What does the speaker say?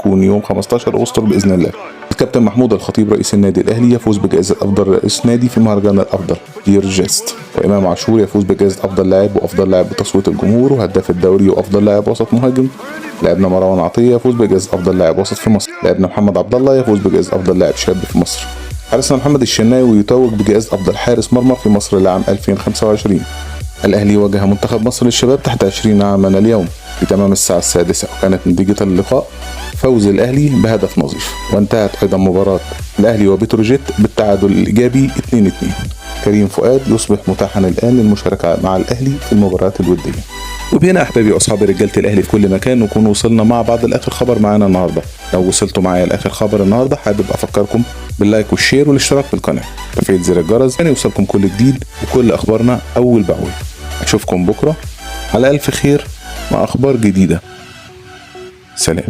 هتكون يوم 15 أغسطس بإذن الله. الكابتن محمود الخطيب رئيس النادي الأهلي يفوز بجائزة أفضل رئيس نادي في مهرجان الأفضل دير جيست، وإمام عاشور يفوز بجائزة أفضل لاعب وأفضل لاعب بتصويت الجمهور وهداف الدوري وأفضل لاعب وسط مهاجم. لاعبنا مروان عطية يفوز بجائزة أفضل لاعب وسط في مصر. لاعبنا محمد عبد الله يفوز بجائزة أفضل لاعب شاب في مصر. حارسنا محمد الشناوي يتوج بجائزة أفضل حارس مرمى في مصر لعام 2025. الأهلي واجه منتخب مصر للشباب تحت 20 عاما اليوم في تمام الساعة 6، وكانت نتيجة اللقاء فوز الأهلي بهدف نظيف، وانتهت أيضا مباراة الأهلي وبتروجيت بالتعادل الإيجابي 2-2. كريم فؤاد يصبح متاحا الآن للمشاركة مع الأهلي في المباريات الودية. وبهنا أحبابي وأصحابي رجالة الأهلي في كل مكان نكون وصلنا مع بعض لآخر خبر معانا النهاردة. لو وصلتوا معايا لآخر خبر النهاردة حابب أفكركم باللايك والشير والاشتراك في القناة، تفعيل زر الجرس عشان يوصلكم كل جديد وكل أخبارنا أول بأول. أشوفكم بكرة على ألف خير مع أخبار جديدة. سلام.